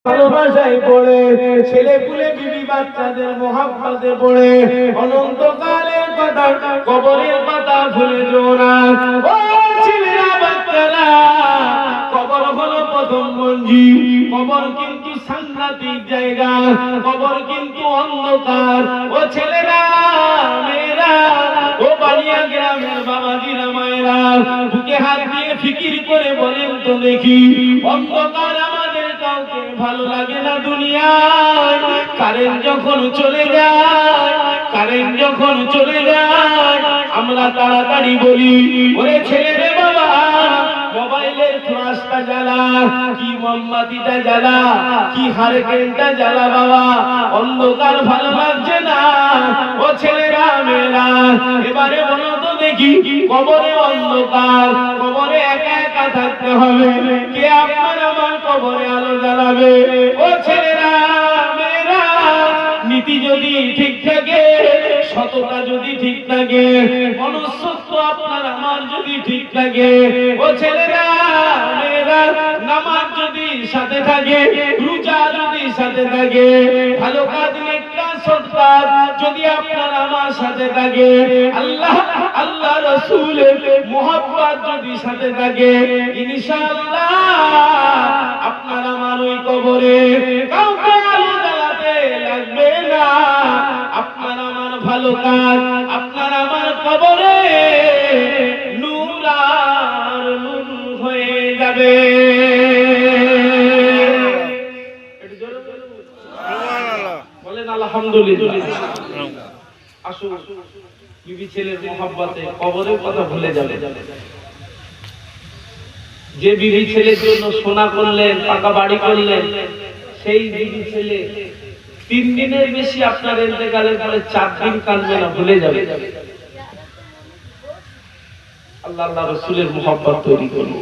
ভালোবাসায় পড়ে ছেলে পুলে বিবি বাচ্চাদের মোহাব্বতে পড়ে অনন্তকালের কথা কবরের কথা ভুলে যেও না। ও ছেলেরা বাচ্চারা, কবর হলো প্রথম মঞ্জিল। কবর কিন্তু সাংঘাতিক জায়গা, কবর কিন্তু অন্ধকার। ও ছেলেরা মেয়েরা, ও বালিয়া গ্রামের বাবাজিরা মায়েরা, বুকে হাত দিয়ে ফিকির করে বলেন তো দেখি, অন্ধকার আমাদের কাউকে ভালো লাগে না দুনিয়ায়। কারেন্ট যখন চলে যায়, কারেন্ট যখন চলে যায়, আমরা তাড়াতাড়ি বলি, ওরে ছেলে রে বাবা, মোবাইলের ফ্ল্যাশটা জ্বালা, কি মোমবাতিটা জ্বালা, কি হারকেনটা জ্বালা বাবা, অন্ধকার ভালো লাগছে না। ও ছেলেরা মেয়েরা, এবারে বলো তো দেখি, কবরে অন্ধকার, কবরে একা একা থাকতে হবে, কে আপনার আমার কবরে আলো জ্বালাবে? ও ছেলেরা মেয়েরা, নীতি যদি ঠিক থাকে, সততা যদি ঠিক থাকে, মনুষ্যত্ব আপনার আমার যদি ঠিক থাকে, ও ছেলেরা মেয়েরা, নামাজ যদি সাথে থাকে, রোজা যদি সাথে থাকে, ভালো কাজ নেককার সৎকার যদি আপনার আমার সাথে থাকে, আল্লাহ আল্লাহ রাসূলের মুহাব্বত যদি সাথে থাকে, ইনশাআল্লাহ আপনার আমার ওই কবরে কাউকে আলো জ্বালাতে লাগবে না। আপনার আমার ভালো কাজ আপনার আমার কবরে নূর আর নূর হয়ে যাবে। বলেন আলহামদুলিল্লাহ। আসুন বিবি ছেলের মোহাব্বতে কবরের কথা ভুলে যাবে। যে বিবি ছেলের জন্য সোনা করলেন, পাকা বাড়ি করলেন, সেই বিবি ছেলে 3 দিনের বেশি আপনার ইন্তেকালের পরে 4 দিন কাঁদবে না, ভুলে যাবে। আল্লাহ আল্লাহ রাসূলের মোহাব্বত তৈরি করুন,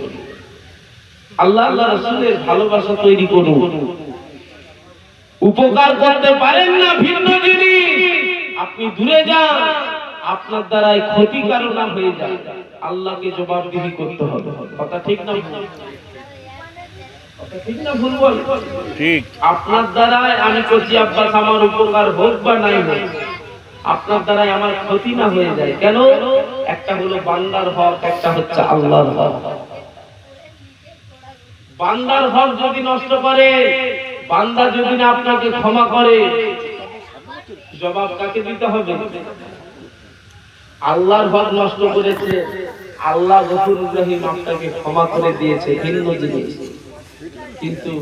আল্লাহ আল্লাহ রাসূলের ভালোবাসা তৈরি করুন। উপকার করতে পারেন না ভিন্ন জিনিস, আপনি দূরে যান, আপনার দ্বারাই ক্ষতি কারণ হয়ে যায়, আল্লাহকে জবাবদিহি করতে হবে। কথা ঠিক না? ঠিক না ভুল বল? ঠিক। আপনার দ্বারাই আমি করছি আব্বাস, আমার উপকার হোক বা নাই হোক, আপনার দ্বারাই আমার ক্ষতি না হয়ে যায়। কেন? একটা হলো বান্দার হক, একটা হচ্ছে আল্লাহর হক। বান্দার হক যদি নষ্ট করে, বান্দা যদি না আপনাকে ক্ষমা করে, জবাব কাকে দিতে হবে? আল্লাহর হক নষ্ট করেছে, আল্লাহ গফুরুর রহিম আপনাকে ক্ষমা করে দিয়েছে, ভিন্ন জিনিস। কিন্তু